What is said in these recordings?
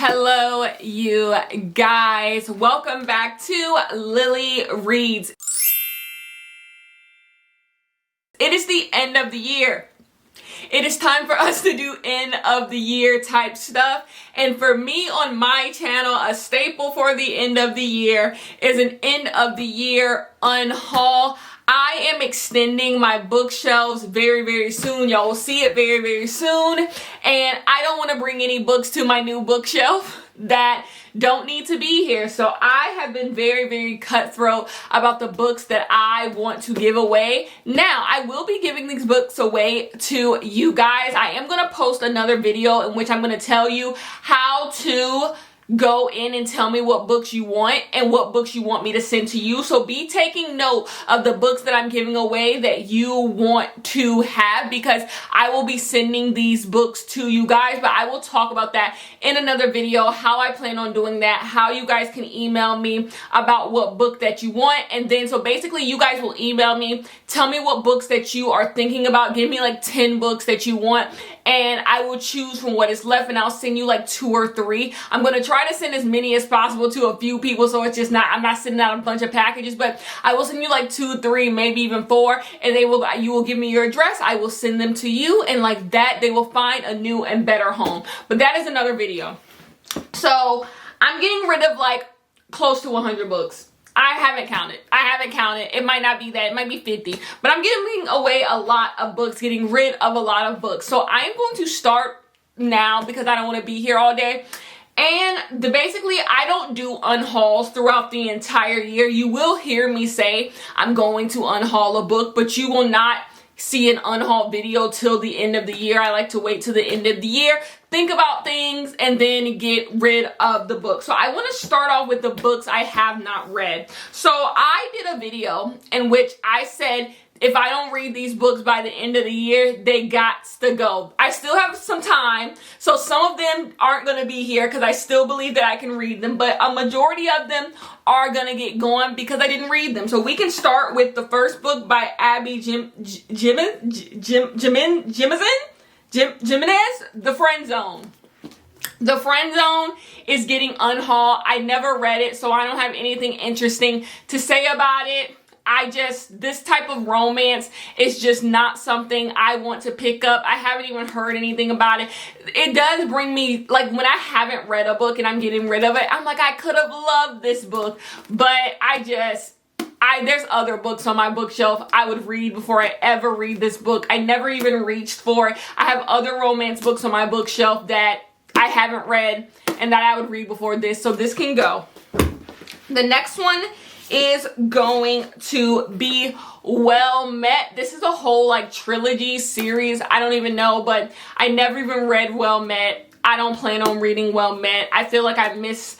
Hello, you guys. Welcome back to Lily Reads. It is the end of the year. It is time for us to do end of the year type stuff. And for me on my channel, a staple for the end of the year is an end of the year unhaul. I am extending my bookshelves very, very soon. Y'all will see it very, very soon. And I don't want to bring any books to my new bookshelf that don't need to be here. So I have been very, very cutthroat about the books that I want to give away. Now, I will be giving these books away to you guys. I am going to post another video in which I'm going to tell you how to go in and tell me what books you want and what books you want me to send to you. So be taking note of the books that I'm giving away that you want to have, because I will be sending these books to you guys. But I will talk about that in another video, how I plan on doing that, how you guys can email me about what book that you want. And then so basically you guys will email me, tell me what books that you are thinking about, give me like 10 books that you want, and I will choose from what is left, and I'll send you like 2 or 3. I'm going to try to send as many as possible to a few people, so it's just not, I'm not sending out a bunch of packages, but I will send you like 2, 3, maybe even 4, and you will give me your address. I will send them to you, and like that, they will find a new and better home. But that is another video. So I'm getting rid of like close to 100 books. I haven't counted. It might not be that. It might be 50. But I'm giving away a lot of books, getting rid of a lot of books. So I'm going to start now because I don't want to be here all day. And basically, I don't do unhauls throughout the entire year. You will hear me say I'm going to unhaul a book, but you will not see an unhaul video till the end of the year. I like to wait till the end of the year, think about things, and then get rid of the book. So I want to start off with the books I have not read. So I did a video in which I said, if I don't read these books by the end of the year, they gots to go. I still have some time, so some of them aren't going to be here because I still believe that I can read them, but a majority of them are going to get going because I didn't read them. So we can start with the first book by Abby Jimenez, The Friend Zone. The Friend Zone is getting unhauled. I never read it, so I don't have anything interesting to say about it. This type of romance is just not something I want to pick up. I haven't even heard anything about it. It does bring me, like, when I haven't read a book and I'm getting rid of it, I'm like, I could have loved this book, but there's other books on my bookshelf I would read before I ever read this book. I never even reached for it. I have other romance books on my bookshelf that I haven't read and that I would read before this, so this can go. The next one is going to be Well Met. This is a whole like trilogy series. I don't even know, but I never even read Well Met. I don't plan on reading Well Met. I feel like I missed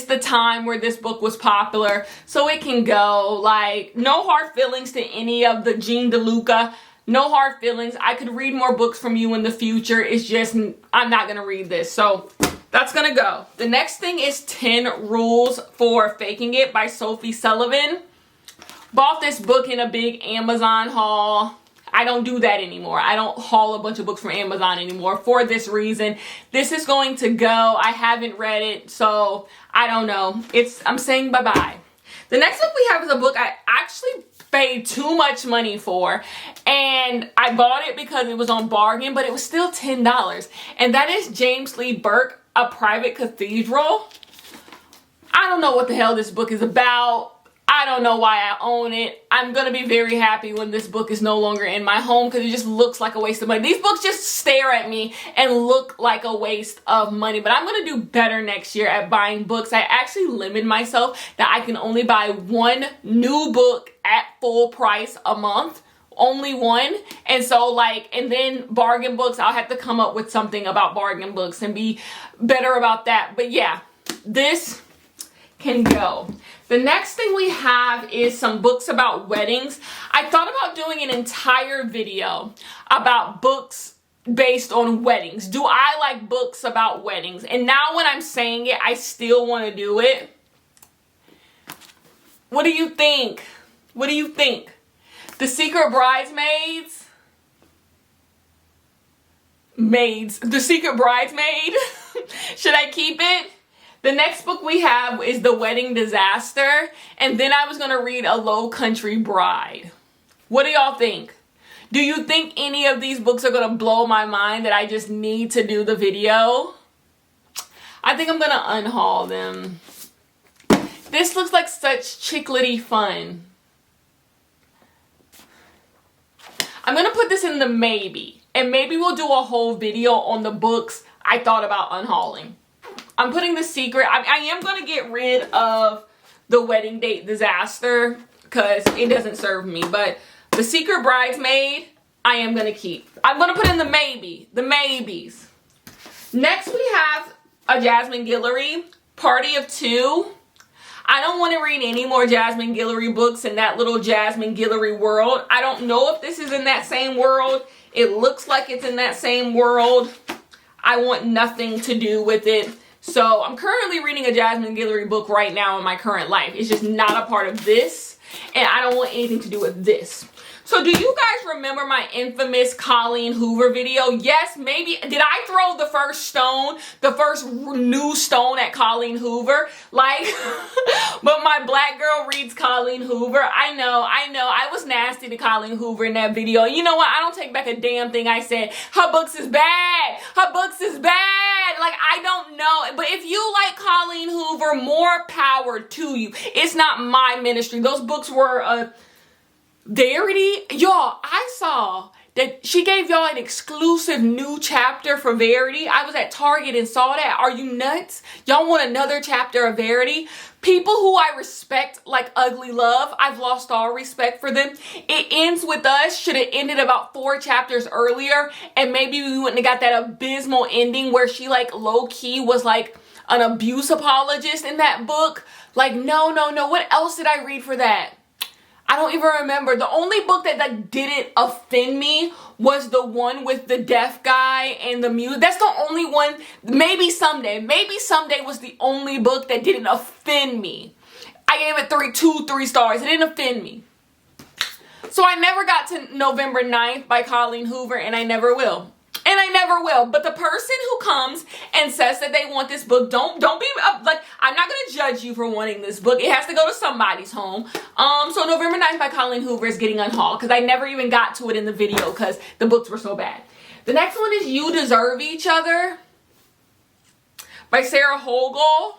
the time where this book was popular, so it can go. Like, no hard feelings to any of the Jean DeLuca. No hard feelings. I could read more books from you in the future. It's just, I'm not gonna read this, so that's gonna go. The next thing is 10 Rules for Faking It by Sophie Sullivan. Bought this book in a big Amazon haul. I don't do that anymore. I don't haul a bunch of books from Amazon anymore for this reason. This is going to go. I haven't read it, so I don't know. I'm saying bye-bye. The next book we have is a book I actually paid too much money for, and I bought it because it was on bargain, but it was still $10, and that is James Lee Burke, A Private Cathedral. I don't know what the hell this book is about. I don't know why I own it. I'm gonna be very happy when this book is no longer in my home because it just looks like a waste of money. These books just stare at me and look like a waste of money, but I'm gonna do better next year at buying books. I actually limit myself that I can only buy 1 new book at full price a month. Only 1. And so and then bargain books, I'll have to come up with something about bargain books and be better about that. But yeah, this can go. The next thing we have is some books about weddings. I thought about doing an entire video about books based on weddings. Do I like books about weddings? And now when I'm saying it, I still want to do it. What do you think? What do you think? The Secret Bridesmaids? The Secret Bridesmaid Should I keep it? The next book we have is The Wedding Disaster. And then I was going to read A Low Country Bride. What do y'all think? Do you think any of these books are going to blow my mind that I just need to do the video? I think I'm going to unhaul them. This looks like such chiclety fun. I'm going to put this in the maybe. And maybe we'll do a whole video on the books I thought about unhauling. I'm putting The Secret. I am going to get rid of The Wedding Date Disaster because it doesn't serve me. But The Secret Bridesmaid, I am going to keep. I'm going to put in the maybe. The maybes. Next we have a Jasmine Guillory, Party of Two. I don't want to read any more Jasmine Guillory books in that little Jasmine Guillory world. I don't know if this is in that same world. It looks like it's in that same world. I want nothing to do with it. So I'm currently reading a Jasmine Guillory book right now in my current life. It's just not a part of this. And I don't want anything to do with this. So do you guys remember my infamous Colleen Hoover video? Yes, maybe. Did I throw the first stone, the first new stone at Colleen Hoover? Like, but my black girl reads Colleen Hoover. I know. I was nasty to Colleen Hoover in that video. You know what? I don't take back a damn thing I said. Her books is bad. Her books is bad. Like, I don't know. But if you like Colleen Hoover, more power to you. It's not my ministry. Those books were Verity, y'all, I saw that she gave y'all an exclusive new chapter for Verity. I was at Target and saw that. Are you nuts? Y'all want another chapter of Verity? People who I respect like Ugly Love, I've lost all respect for them. It Ends With Us should have ended about 4 chapters earlier, and maybe we wouldn't have got that abysmal ending where she like low-key was like an abuse apologist in that book. Like, no. What else did I read for that? I don't even remember. The only book that didn't offend me was the one with the deaf guy and the music. That's the only one. Maybe Someday. Maybe Someday was the only book that didn't offend me. I gave it 3 stars. It didn't offend me. So I never got to November 9th by Colleen Hoover, and I never will. And I never will. But the person who comes and says that they want this book, don't be like, I'm not going to judge you for wanting this book. It has to go to somebody's home. So November 9th by Colleen Hoover is getting unhauled because I never even got to it in the video because the books were so bad. The next one is You Deserve Each Other by Sarah Hogle.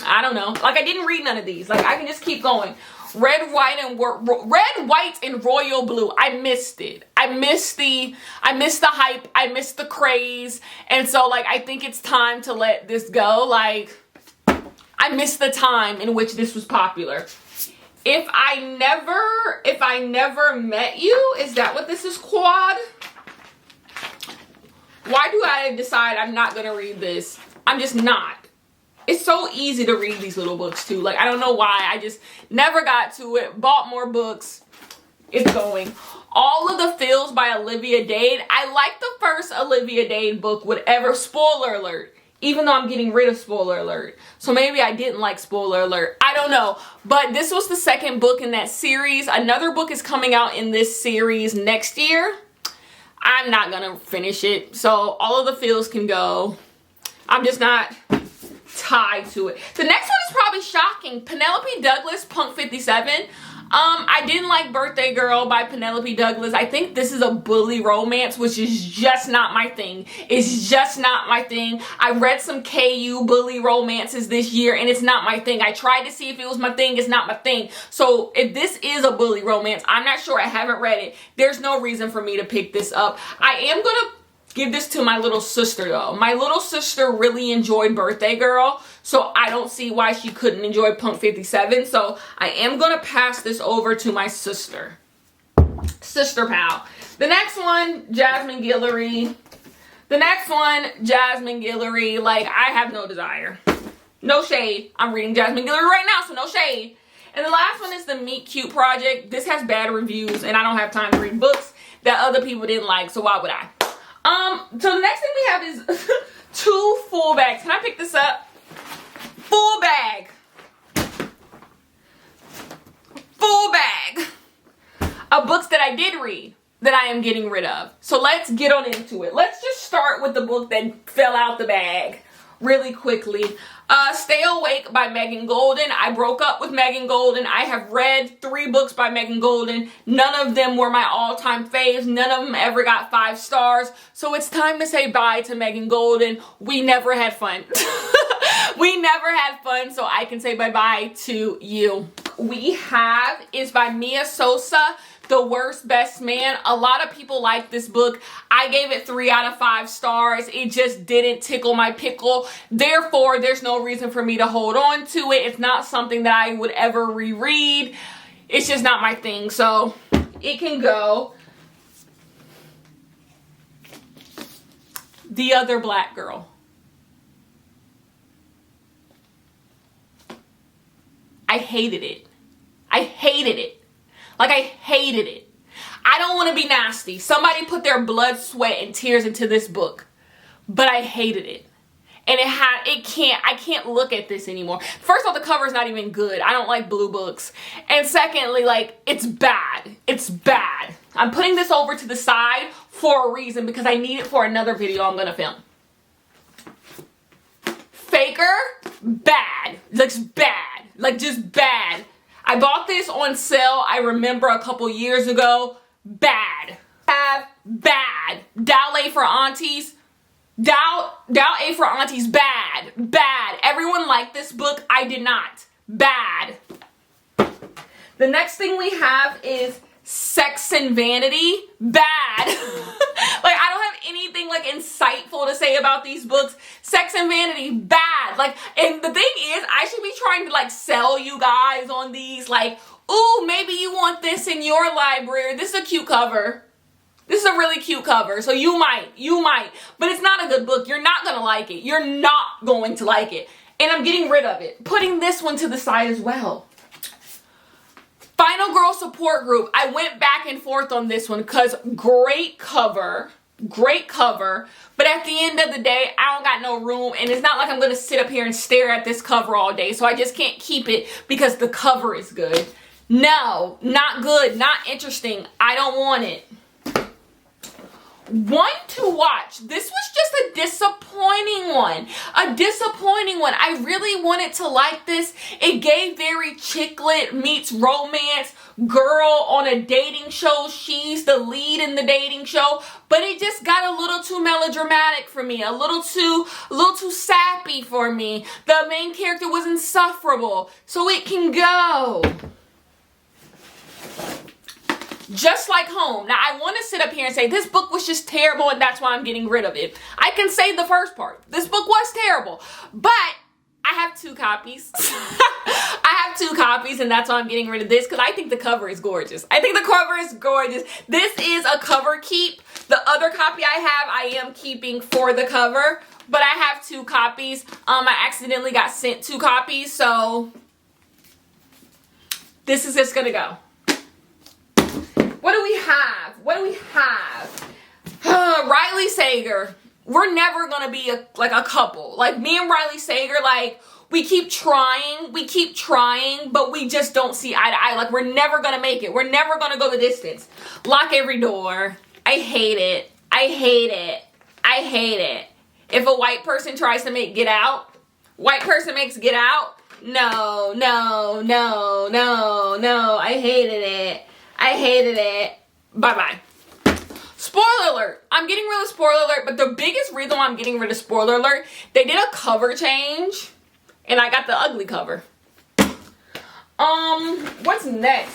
I don't know. Like, I didn't read none of these. Like, I can just keep going. Red, White, and Royal Blue. I missed it. I missed the hype. I missed the craze. And so, like, I think it's time to let this go. Like, I missed the time in which this was popular. If I never met you, is that what this is, quad? Why do I decide I'm not going to read this? I'm just not. It's so easy to read these little books too. Like, I don't know why. I just never got to it. Bought more books. It's going. All of the Feels by Olivia Dade. I like the first Olivia Dade book, whatever. Spoiler alert. Even though I'm getting rid of spoiler alert. So maybe I didn't like spoiler alert. I don't know. But this was the second book in that series. Another book is coming out in this series next year. I'm not going to finish it. So all of the Feels can go. I'm just not tied to it. The next one is probably shocking. Penelope Douglas, Punk 57. I didn't like Birthday Girl by Penelope Douglas. I think this is a bully romance, which is just not my thing. It's just not my thing. I read some KU bully romances this year, and it's not my thing. I tried to see if it was my thing. It's not my thing. So if this is a bully romance, I'm not sure. I haven't read it. There's no reason for me to pick this up. I am going to give this to my little sister though. My little sister really enjoyed Birthday Girl, so I don't see why she couldn't enjoy Punk 57. So I am going to pass this over to my sister. Sister pal. The next one, Jasmine Guillory. Like, I have no desire. No shade. I'm reading Jasmine Guillory right now, so no shade. And the last one is the Meet Cute Project. This has bad reviews, and I don't have time to read books that other people didn't like, so why would I? So the next thing we have is 2 full bags. Can I pick this up? Full bag. Full bag of books that I did read. that I am getting rid of. So let's get on into it. Let's just start with the book that fell out the bag really quickly. Stay Awake by Megan Golden. I broke up with Megan Golden. I have read 3 books by Megan Golden. None of them were my all-time faves. None of them ever got 5 stars. So it's time to say bye to Megan Golden. We never had fun. We never had fun, so I can say bye-bye to you. We have is by Mia Sosa, The Worst Best Man. A lot of people like this book. I gave it 3 out of 5 stars. It just didn't tickle my pickle. Therefore, there's no reason for me to hold on to it. It's not something that I would ever reread. It's just not my thing. So it can go. The Other Black Girl. I hated it. I hated it. Like, I hated it. I don't want to be nasty. Somebody put their blood, sweat, and tears into this book. But I hated it. And I can't look at this anymore. First of all, the cover is not even good. I don't like blue books. And secondly, like, it's bad. It's bad. I'm putting this over to the side for a reason, because I need it for another video I'm going to film. Faker, bad. Looks bad. Like, just bad. I bought this on sale, I remember, a couple years ago. Bad. Bad. Dial A for Aunties. Dial A for Aunties, bad. Bad. Everyone liked this book. I did not. Bad. The next thing we have is Sex and Vanity. Bad. Like, I don't have anything, like, insightful to say about these books. Sex and Vanity, bad. Like, and the thing is, I should be trying to, like, sell you guys on these. Like, ooh, maybe you want this in your library. This is a cute cover. This is a really cute cover. So you might. But it's not a good book. You're not going to like it. You're not going to like it. And I'm getting rid of it. Putting this one to the side as well. Final Girl Support Group. I went back and forth on this one because great cover, but at the end of the day, I don't got no room, and it's not like I'm going to sit up here and stare at this cover all day, so I just can't keep it because the cover is good. No, not good, not interesting. I don't want it. One to watch. This was just a disappointing one. I really wanted to like this. It gave very chicklet meets romance. Girl on a dating show. She's the lead in the dating show. But it just got a little too melodramatic for me. A little too sappy for me. The main character was insufferable. So it can go. Just Like Home. Now, I want to sit up here and say this book was just terrible and that's why I'm getting rid of it. I can say the first part. This book was terrible. But I have 2 copies. I have 2 copies and that's why I'm getting rid of this, because I think the cover is gorgeous. This is a cover keep. The other copy I am keeping for the cover. But I have 2 copies. I accidentally got sent 2 copies. So this is just going to go. What do we have? Riley Sager. We're never going to be a couple. Like, me and Riley Sager, like, we keep trying, but we just don't see eye to eye. Like, we're never going to make it. We're never going to go the distance. Lock Every Door. I hate it. If a white person tries to make Get Out, white person makes Get Out, no. I hated it. Bye-bye. Spoiler alert. I'm getting rid of spoiler alert, but the biggest reason why I'm getting rid of spoiler alert, they did a cover change, and I got the ugly cover. What's next?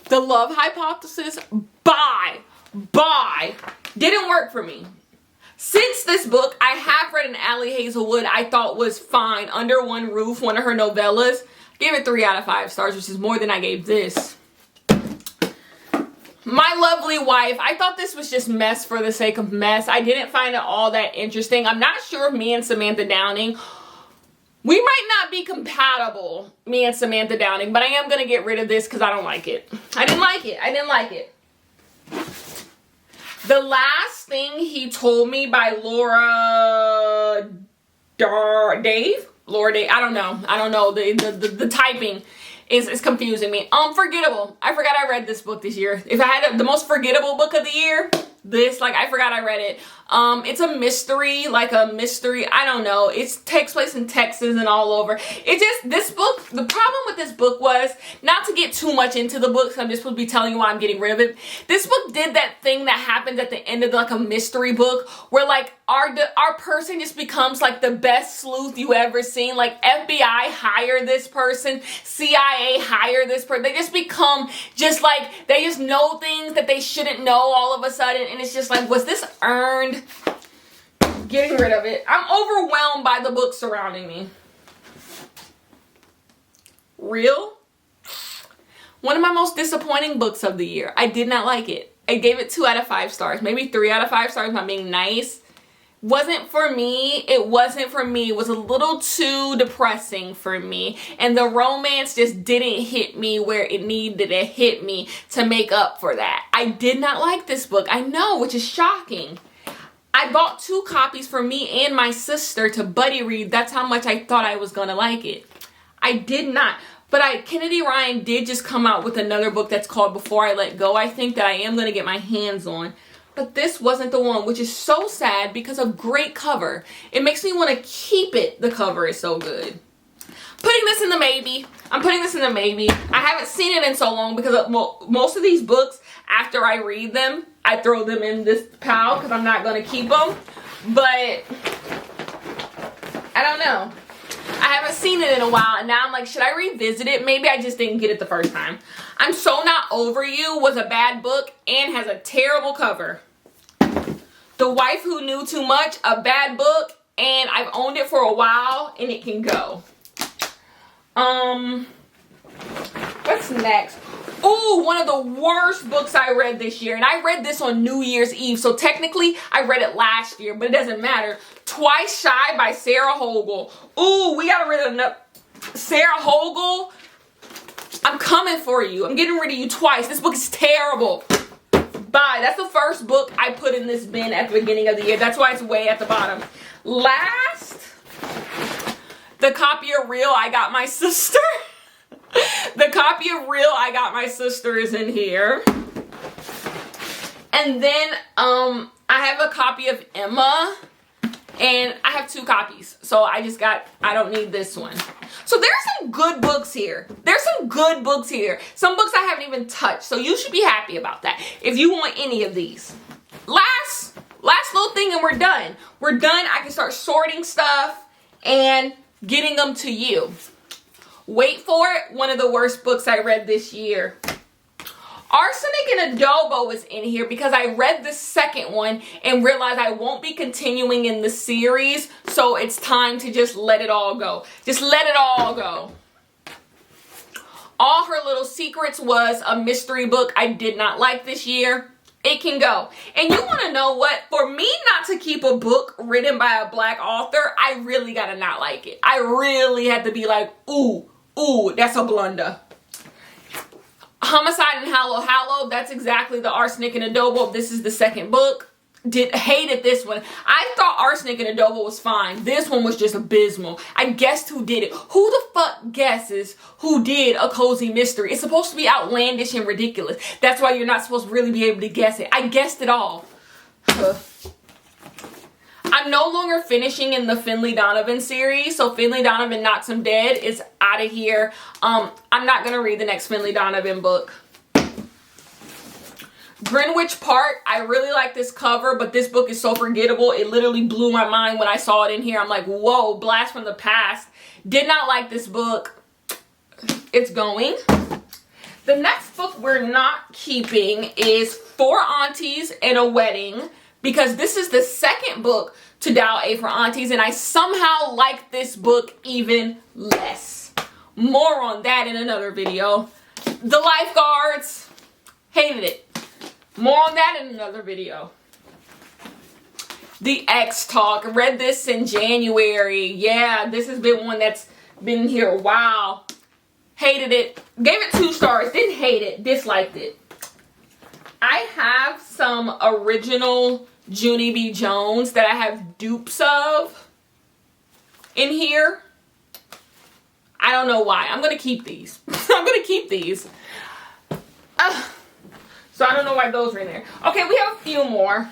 The Love Hypothesis. Bye. Didn't work for me. Since this book, I have read an Allie Hazelwood I thought was fine. Under One Roof, one of her novellas. Gave it 3 out of 5 stars, which is more than I gave this. My Lovely Wife. I thought this was just mess for the sake of mess. I didn't find it all that interesting. I'm not sure if me and Samantha Downing, we might not be compatible, me and Samantha Downing, but I am going to get rid of this because I don't like it. I didn't like it. The Last Thing He Told Me by Laura Dave. I don't know the typing. is confusing me. Forgettable. I forgot I read this book this year. If I had the most forgettable book of the year, this, like, I forgot I read it. It's a mystery, I don't know. It takes place in Texas and all over. This book, the problem with this book was, not to get too much into the book, so I'm just supposed to be telling you why I'm getting rid of it. This book did that thing that happens at the end of like a mystery book, where like our person just becomes like the best sleuth you ever seen. Like FBI hire this person, CIA hire this person. They just become just like, they just know things that they shouldn't know all of a sudden. And it's just like, was this earned? Getting rid of it. I'm overwhelmed by the books surrounding me. Real? One of my most disappointing books of the year. I did not like it. I gave it 2 out of 5 stars. Maybe 3 out of 5 stars if I'm being nice. Wasn't for me. It wasn't for me. It was a little too depressing for me. And the romance just didn't hit me where it needed to hit me to make up for that. I did not like this book. I know, which is shocking. I bought 2 copies for me and my sister to buddy read. That's how much I thought I was going to like it. I did not. But Kennedy Ryan did just come out with another book that's called Before I Let Go, I think, that I am going to get my hands on. But this wasn't the one, which is so sad because of great cover. It makes me want to keep it. The cover is so good. Putting this in the maybe. I'm putting this in the maybe. I haven't seen it in so long because most of these books, after I read them, I throw them in this pile because I'm not going to keep them. But I don't know. I haven't seen it in a while, and now I'm like, should I revisit it? Maybe I just didn't get it the first time. I'm So Not Over You was a bad book and has a terrible cover. The Wife Who Knew Too Much, a bad book, and I've owned it for a while, and it can go. What's next? Ooh, one of the worst books I read this year, and I read this on New Year's Eve, so technically I read it last year, but it doesn't matter. Twice Shy by Sarah Hogle. Ooh, we got rid of Sarah Hogle. I'm coming for you. I'm getting rid of you twice. This book is terrible. Bye. That's the first book I put in this bin at the beginning of the year. That's why it's way at the bottom. Last, the copy of Real I Got My Sister. The copy of Real I Got My Sister is in here. And then I have a copy of Emma. And I have 2 copies. So I don't need this one. So there's some good books here. There's some good books here. Some books I haven't even touched. So you should be happy about that if you want any of these. Last little thing and we're done. We're done. I can start sorting stuff and getting them to you. Wait for it. One of the worst books I read this year. Arsenic and Adobo is in here because I read the second one and realized I won't be continuing in the series. So it's time to just let it all go. Just let it all go. All Her Little Secrets was a mystery book I did not like this year. It can go. And you want to know what? For me not to keep a book written by a black author, I really got to not like it. I really had to be like, ooh, that's a blunder. Homicide and Hallow, that's exactly the Arsenic and Adobo. This is the second book. Hated this one. I thought Arsenic and Adobo was fine. This one was just abysmal. I guessed who did it. Who the fuck guesses who did A Cozy Mystery? It's supposed to be outlandish and ridiculous. That's why you're not supposed to really be able to guess it. I guessed it all. I'm no longer finishing in the Finley Donovan series. So Finley Donovan Knocks Him Dead is out of here. I'm not going to read the next Finley Donovan book. Greenwich Park. I really like this cover, but this book is so forgettable. It literally blew my mind when I saw it in here. I'm like, whoa, blast from the past. Did not like this book. It's going. The next book we're not keeping is Four Aunties and a Wedding, because this is the second book to Dial A for Aunties, and I somehow like this book even less. More on that in another video. The Lifeguards. Hated it. More on that in another video. The X Talk. Read this in January. Yeah, this has been one that's been here a while. Hated it. Gave it 2 stars. Didn't hate it. Disliked it. I have some original Junie B. Jones that I have dupes of in here. I don't know why. I'm going to keep these. I'm going to keep these. So I don't know why those are in there. Okay, we have a few more.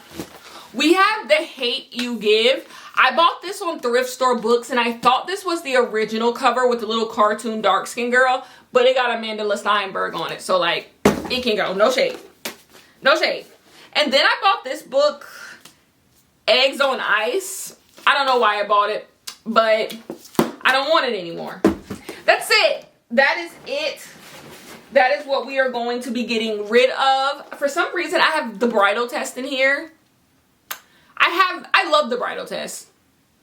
We have The Hate You Give. I bought this on Thrift Store Books, and I thought this was the original cover with the little cartoon dark-skinned girl, but it got Amanda Steinberg on it. So, like, it can go. No shade. No shade. And then I bought this book, Eggs on Ice. I don't know why I bought it, but I don't want it anymore. That's it. That is it. That is what we are going to be getting rid of. For some reason, I have The Bridal Test in here. I love The Bridal Test.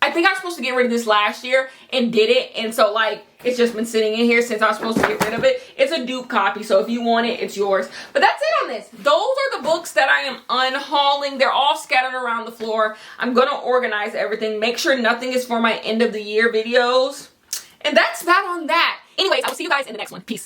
I think I was supposed to get rid of this last year and did it. And so, like, it's just been sitting in here since I was supposed to get rid of it. It's a dupe copy, so if you want it, it's yours. But that's it on this. Those are the books that I am unhauling. They're all scattered around the floor. I'm going to organize everything. Make sure nothing is for my end of the year videos. And that's that on that. Anyways, I will see you guys in the next one. Peace.